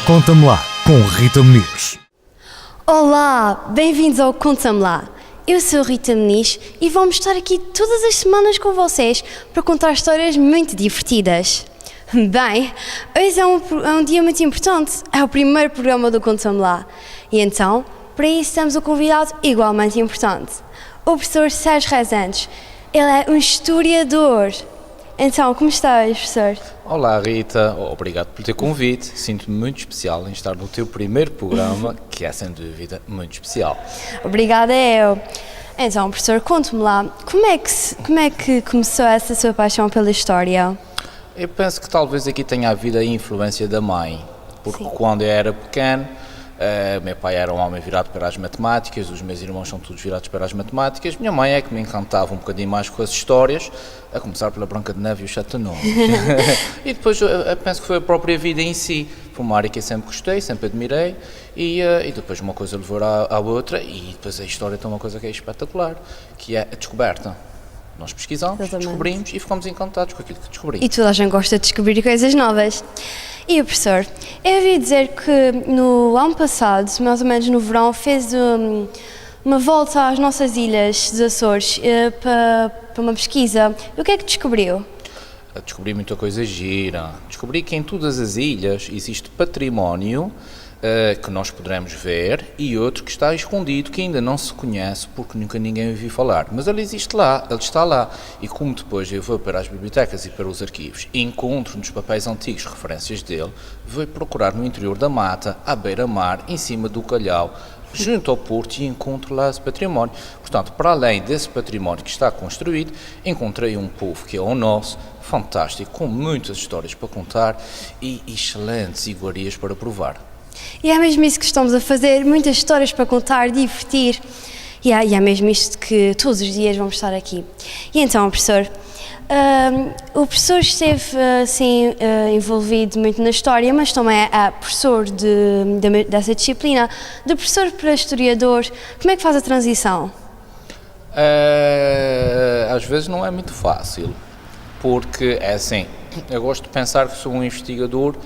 Conta-me lá, com Rita Muniz. Olá, bem-vindos ao Conta-me Lá. Eu sou a Rita Muniz e vamos estar aqui todas as semanas com vocês para contar histórias muito divertidas. Bem, hoje é um dia muito importante, é o primeiro programa do Conta-me Lá. E então, para isso temos um convidado igualmente importante, o professor Sérgio Rezandes. Ele é um historiador. Então, como estás, professor? Olá Rita, obrigado pelo teu convite, sinto-me muito especial em estar no teu primeiro programa, que é sem dúvida muito especial. Obrigada eu. Então, professor, conte-me lá, como é que começou essa sua paixão pela história? Eu penso que talvez aqui tenha havido a influência da mãe, porque Sim. quando eu era pequeno, meu pai era um homem virado para as matemáticas, os meus irmãos são todos virados para as matemáticas, minha mãe é que me encantava um bocadinho mais com as histórias, a começar pela Branca de Neve e os Sete Anões. E depois eu penso que foi a própria vida em si, foi uma área que eu sempre gostei, sempre admirei, e depois uma coisa levou à outra, e depois a história tem uma coisa que é espetacular, que é a descoberta. Nós pesquisamos, Exatamente. descobrimos e ficamos encantados com aquilo que descobrimos. E toda a gente gosta de descobrir coisas novas. E o professor, eu ouvi dizer que no ano passado, mais ou menos no verão, fez uma volta às nossas ilhas dos Açores para uma pesquisa. E o que é que descobriu? Descobri muita coisa gira. Descobri que em todas as ilhas existe património que nós poderemos ver e outro que está escondido, que ainda não se conhece porque nunca ninguém ouviu falar. Mas ele existe lá, ele está lá. E como depois eu vou para as bibliotecas e para os arquivos e encontro nos papéis antigos referências dele, vou procurar no interior da mata, à beira-mar, em cima do calhau, junto ao porto, e encontro lá esse património. Portanto, para além desse património que está construído, encontrei um povo que é o nosso, fantástico, com muitas histórias para contar e excelentes iguarias para provar. E é mesmo isso que estamos a fazer, muitas histórias para contar, divertir. E é mesmo isto que todos os dias vamos estar aqui. E então, professor, o professor esteve assim, envolvido muito na história, mas também é professor dessa disciplina. De professor para historiador, como é que faz a transição? Às vezes não é muito fácil, porque é assim, eu gosto de pensar que sou um investigador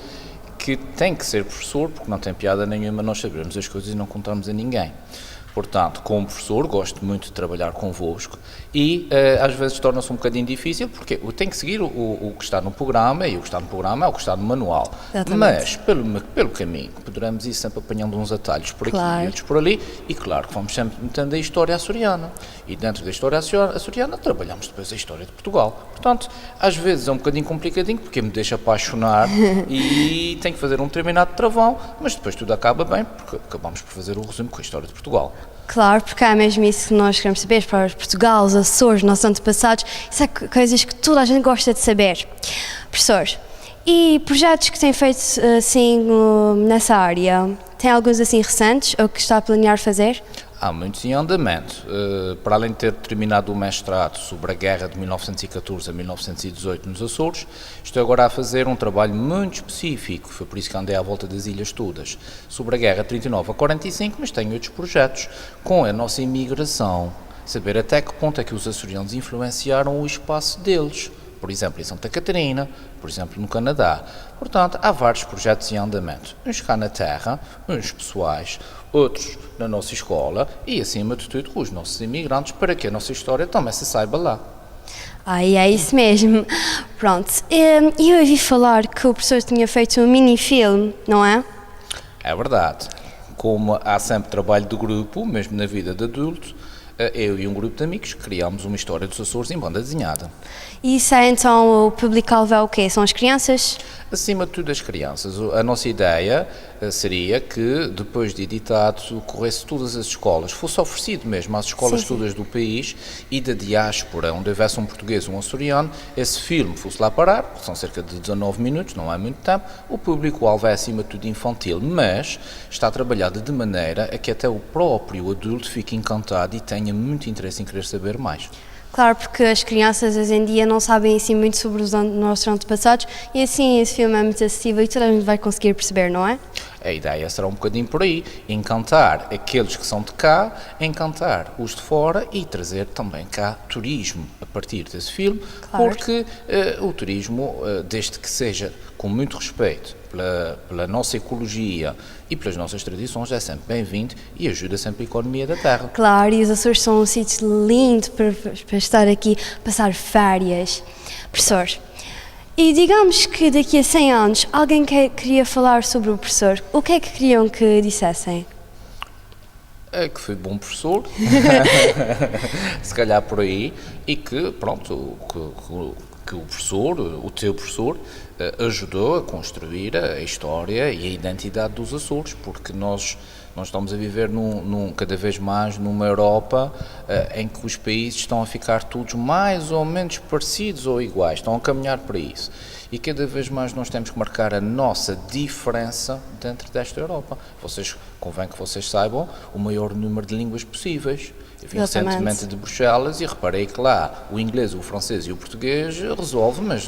que tem que ser professor, porque não tem piada nenhuma nós sabermos as coisas e não contarmos a ninguém. Portanto, como professor, gosto muito de trabalhar convosco e às vezes torna-se um bocadinho difícil, porque eu tenho que seguir o que está no programa, e o que está no programa é o que está no manual. Exatamente. Mas, pelo caminho, poderemos ir sempre apanhando uns atalhos por aqui Claro. e outros por ali, e claro que vamos sempre metendo a história açoriana. E dentro da história açoriana trabalhamos depois a história de Portugal. Portanto, às vezes é um bocadinho complicadinho, porque me deixa apaixonar e tenho que fazer um determinado travão, mas depois tudo acaba bem, porque acabamos por fazer o resumo com a história de Portugal. Claro, porque é mesmo isso que nós queremos saber, para Portugal, os Açores, nossos antepassados, isso é coisas que toda a gente gosta de saber. Professor, e projetos que têm feito assim nessa área, tem alguns assim recentes ou que está a planear fazer? Há muitos em andamento. Para além de ter terminado o mestrado sobre a guerra de 1914 a 1918 nos Açores, estou agora a fazer um trabalho muito específico, foi por isso que andei à volta das ilhas todas, sobre a guerra de 39 a 45, mas tenho outros projetos com a nossa imigração, saber até que ponto é que os açorianos influenciaram o espaço deles, por exemplo, em Santa Catarina, por exemplo, no Canadá. Portanto, há vários projetos em andamento, uns cá na terra, uns pessoais, outros na nossa escola e, acima de tudo, com os nossos imigrantes, para que a nossa história também se saiba lá. Ai, é isso mesmo. Pronto, e eu ouvi falar que o professor tinha feito um mini-filme, não é? É verdade. Como há sempre trabalho de grupo, mesmo na vida de adulto, eu e um grupo de amigos criámos uma história dos Açores em banda desenhada. E isso é então o público-alvo é o quê? São as crianças? Acima de tudo as crianças. A nossa ideia seria que, depois de editado, corresse todas as escolas, fosse oferecido mesmo às escolas Sim. todas do país e da diáspora, onde houvesse um português ou um açoriano, esse filme fosse lá parar, são cerca de 19 minutos, não é muito tempo, o público-alvo é acima de tudo infantil, mas está trabalhado de maneira a que até o próprio adulto fique encantado e tenha muito interesse em querer saber mais. Claro, porque as crianças hoje em dia não sabem assim muito sobre os nossos antepassados e assim esse filme é muito acessível e toda a gente vai conseguir perceber, não é? A ideia será um bocadinho por aí, encantar aqueles que são de cá, encantar os de fora e trazer também cá turismo a partir desse filme, Claro. porque o turismo, desde que seja com muito respeito pela nossa ecologia e pelas nossas tradições, é sempre bem-vindo e ajuda sempre a economia da terra. Claro, e os Açores são um sítio lindo para estar aqui, passar férias. Professor, e digamos que daqui a 100 anos alguém queria falar sobre o professor, o que é que queriam que dissessem? É que foi bom professor, se calhar por aí, e que, pronto, que o professor, o teu professor, ajudou a construir a história e a identidade dos Açores, porque nós estamos a viver cada vez mais numa Europa em que os países estão a ficar todos mais ou menos parecidos ou iguais, estão a caminhar para isso. E cada vez mais nós temos que marcar a nossa diferença dentro desta Europa. Convém que vocês saibam o maior número de línguas possíveis. Eu vim recentemente de Bruxelas e reparei que lá o inglês, o francês e o português resolve, mas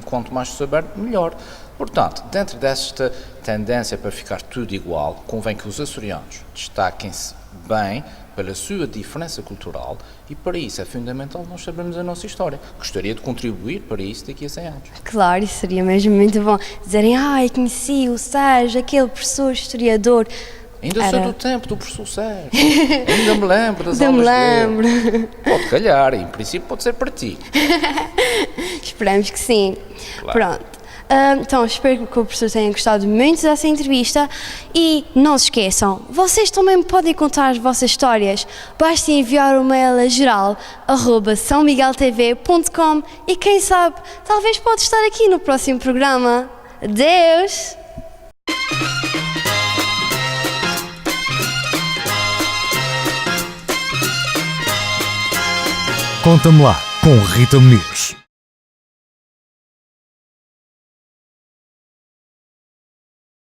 quanto mais souber, melhor. Portanto, dentro desta tendência para ficar tudo igual, convém que os açorianos destaquem-se bem pela sua diferença cultural e para isso é fundamental nós sabermos a nossa história. Gostaria de contribuir para isso daqui a 100 anos. Claro, isso seria mesmo muito bom. Dizerem, eu conheci o Sérgio, aquele professor historiador. Ainda sou do tempo do professor Sérgio. Ainda me lembro das aulas dele. Pode calhar, em princípio pode ser para ti. Esperamos que sim. Claro. Pronto. Então, espero que o professor tenha gostado muito dessa entrevista e não se esqueçam, vocês também podem contar as vossas histórias. Basta enviar um mail a geral@sãomigueltv.com e quem sabe, talvez pode estar aqui no próximo programa. Adeus! Conta-me lá, com Rita Muniz.